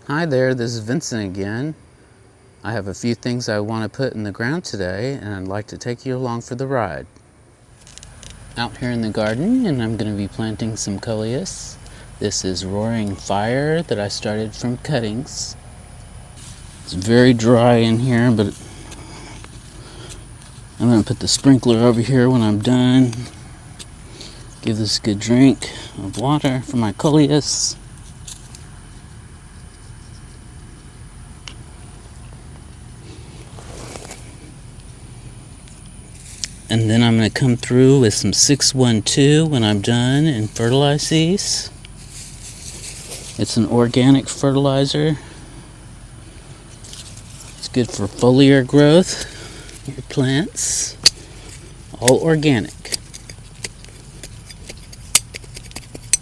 Hi there, this is Vincent again. I have a few things I want to put in the ground today, and I'd like to take you along for the ride. Out here in the garden, and I'm going to be planting some coleus. This is Roaring Fire that I started from cuttings. It's very dry in here, but I'm going to put the sprinkler over here when I'm done. Give this a good drink of water for my coleus. And then I'm going to come through with some 612 when I'm done and fertilize these. It's an organic fertilizer. It's good for foliar growth, your plants, all organic.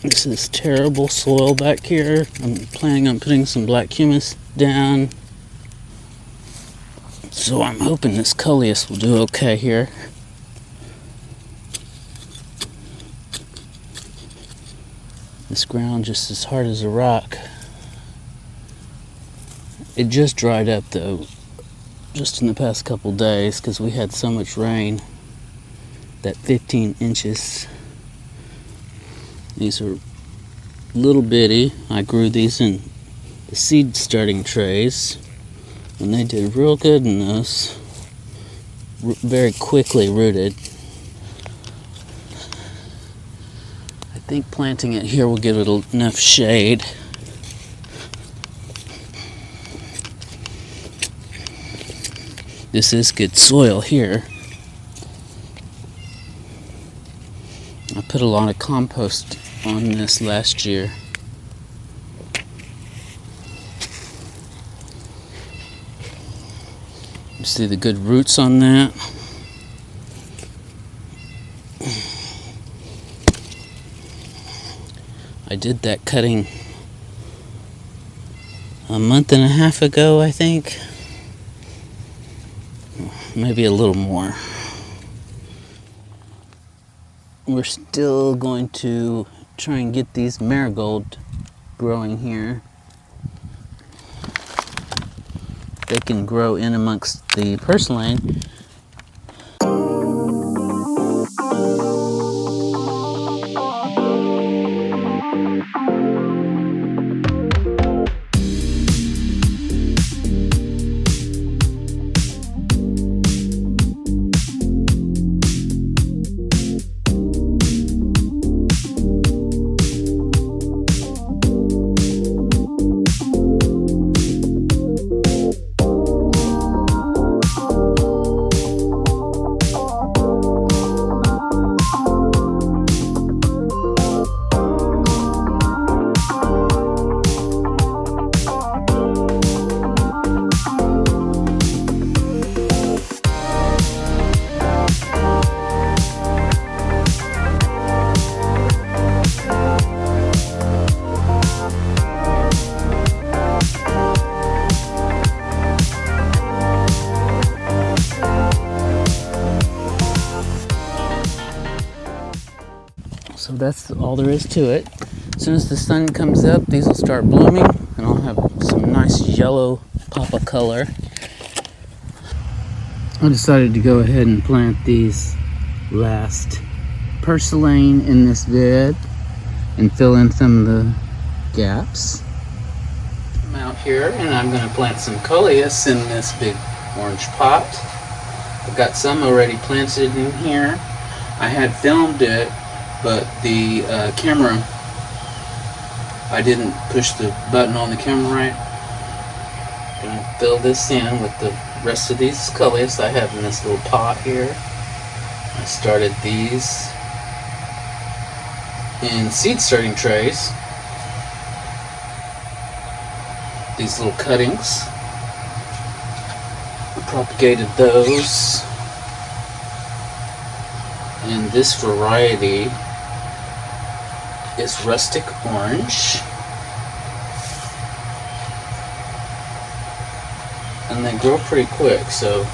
This is terrible soil back here. I'm planning on putting some black humus down. So I'm hoping this coleus will do okay here. This ground just as hard as a rock. It just dried up though, just in the past couple days, because we had so much rain. That 15 inches. These are little bitty. I grew these in the seed starting trays, and they did real good in those. Very quickly rooted. I think planting it here will give it enough shade. This is good soil here. I put a lot of compost on this last year. You see the good roots on that? I did that cutting a month and a half ago, I think. Maybe a little more. We're still going to try and get these marigold growing here. They can grow in amongst the purslane. So that's all there is to it. As soon as the sun comes up, these will start blooming, and I'll have some nice yellow pop of color. I decided to go ahead and plant these last purslane in this bed and fill in some of the gaps. I'm out here and I'm going to plant some coleus in this big orange pot. I've got some already planted in here. I had filmed it, but the camera, I didn't push the button on the camera right. I'm going to fill this in with the rest of these coleus I have in this little pot here. I started these in seed starting trays. These little cuttings. I propagated those. And this variety is rustic orange, and they grow pretty quick, so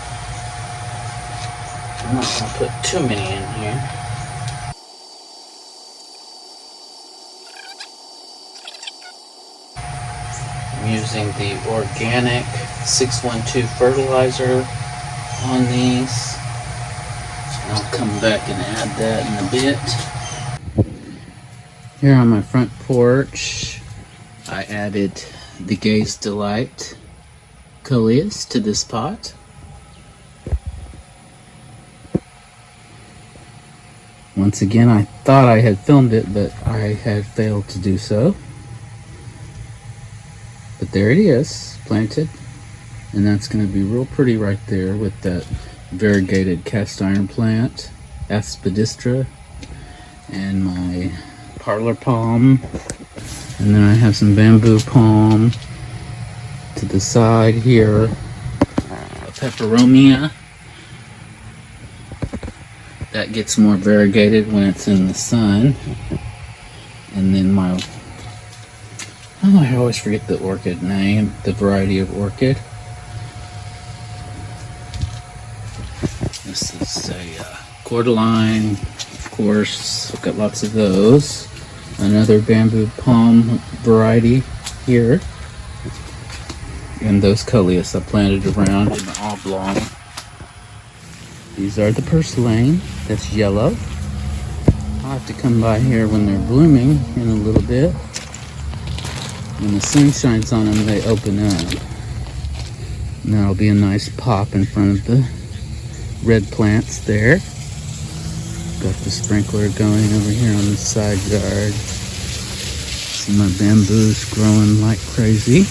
I'm not going to put too many in here. I'm using the organic 612 fertilizer on these. I'll come back and add that in a bit. Here on my front porch, I added the Gaze Delight coleus to this pot. Once again, I thought I had filmed it, but I had failed to do so. But there it is, planted. And that's going to be real pretty right there with that variegated cast iron plant, aspidistra, and my parlor palm. And then I have some bamboo palm to the side here, a peperomia. That gets more variegated when it's in the sun. And then my, oh, I always forget the orchid name, the variety of orchid. This is a cordyline, of course, I've got lots of those. Another bamboo palm variety here. And those coleus I planted around in the oblong. These are the purslane, that's yellow. I'll have to come by here when they're blooming in a little bit. When the sun shines on them, they open up. And that'll be a nice pop in front of the red plants there. Got the sprinkler going over here on the side yard. See my bamboos growing like crazy.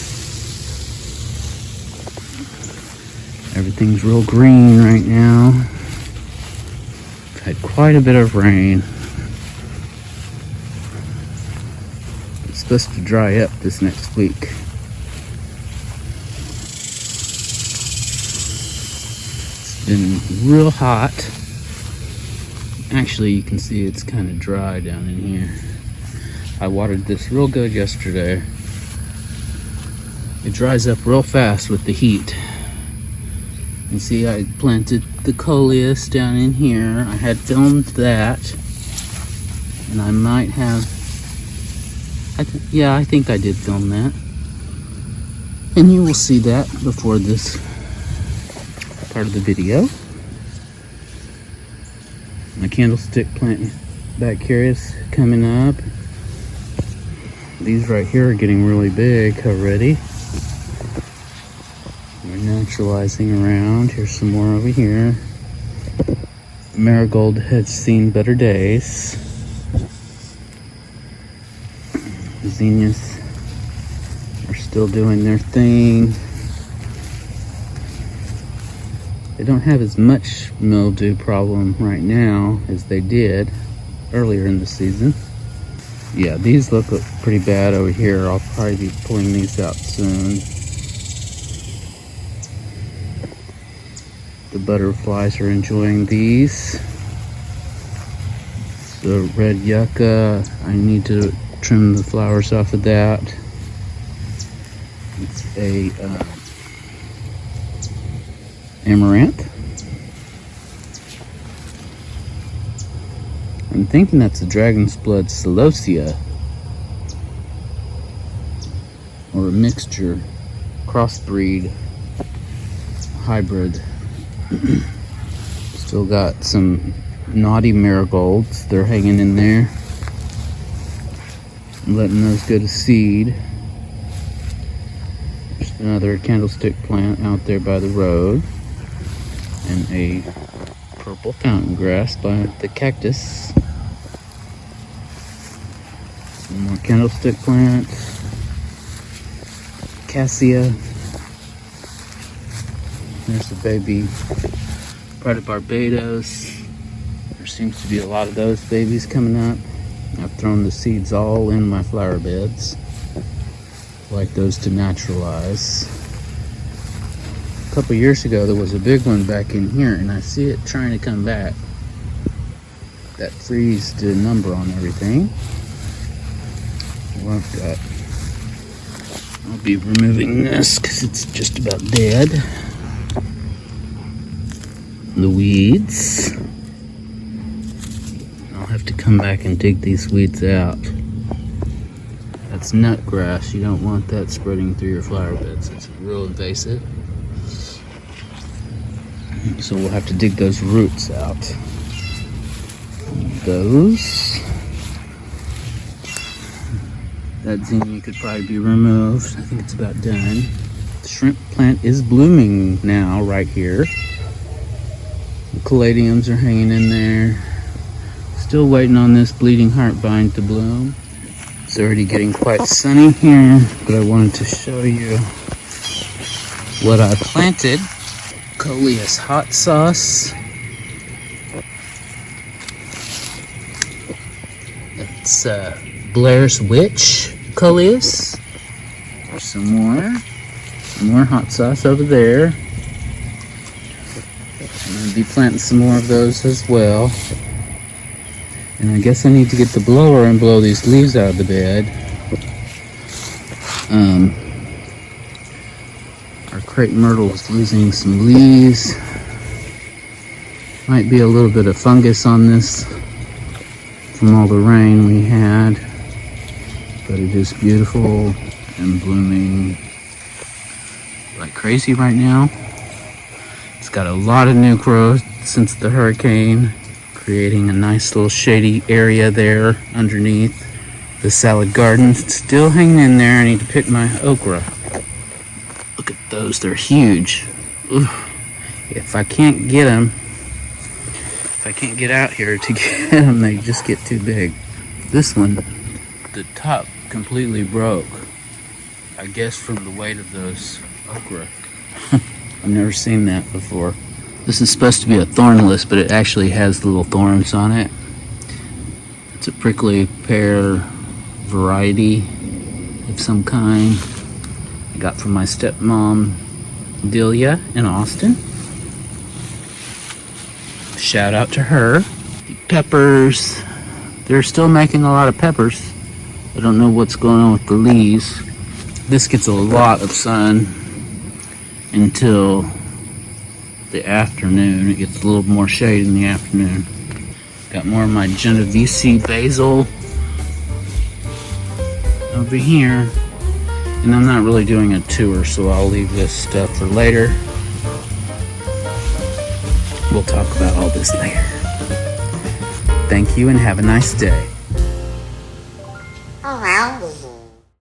Everything's real green right now. Had quite a bit of rain. It's supposed to dry up this next week. It's been real hot. Actually, you can see it's kind of dry down in here. I watered this real good yesterday. It dries up real fast with the heat. You see, I planted the coleus down in here. I had filmed that, and I might have, I think I did film that. And you will see that before this part of the video. My candlestick plant back here is coming up. These right here are getting really big already. We're naturalizing around. Here's some more over here. Marigold has seen better days. The zinnias are still doing their thing. They don't have as much mildew problem right now as they did earlier in the season. Yeah, these look pretty bad over here. I'll probably be pulling these out soon. The butterflies are enjoying these. The red yucca, I need to trim the flowers off of that. It's a amaranth. I'm thinking that's a dragon's blood celosia, or a mixture, crossbreed, hybrid. Still got some naughty marigolds. They're hanging in there. I'm letting those go to seed. There's another candlestick plant out there by the road. And a purple fountain grass by the cactus. Some more candlestick plants. Cassia. There's the baby Pride of Barbados. There seems to be a lot of those babies coming up. I've thrown the seeds all in my flower beds. I like those to naturalize. A couple years ago there was a big one back in here, and I see it trying to come back. That freezed the number on everything. Love that. I'll be removing this because it's just about dead. The weeds. I'll have to come back and dig these weeds out. That's nut grass. You don't want that spreading through your flower beds. It's real invasive. So we'll have to dig those roots out. Those. That zinnia could probably be removed. I think it's about done. The shrimp plant is blooming now right here. The caladiums are hanging in there. Still waiting on this bleeding heart vine to bloom. It's already getting quite sunny here, but I wanted to show you what I planted. Coleus hot sauce. That's Blair's Witch Coleus. There's some more hot sauce over there. I'm going to be planting some more of those as well. And I guess I need to get the blower and blow these leaves out of the bed. Our crepe myrtle is losing some leaves. Might be a little bit of fungus on this from all the rain we had. But it is beautiful and blooming like crazy right now. It's got a lot of new growth since the hurricane, creating a nice little shady area there underneath the salad garden. It's still hanging in there. I need to pick my okra. Look at those, they're huge. Ooh. If I can't get them, if I can't get out here to get them, they just get too big. This one, the top completely broke. I guess from the weight of those okra. I've never seen that before. This is supposed to be a thornless, but it actually has little thorns on it. It's a prickly pear variety of some kind I got from my stepmom, Delia, in Austin. Shout out to her. Peppers. They're still making a lot of peppers. I don't know what's going on with the leaves. This gets a lot of sun until the afternoon. It gets a little more shade in the afternoon. Got more of my Genovese basil over here. And I'm not really doing a tour, so I'll leave this stuff for later. We'll talk about all this later. Thank you and have a nice day.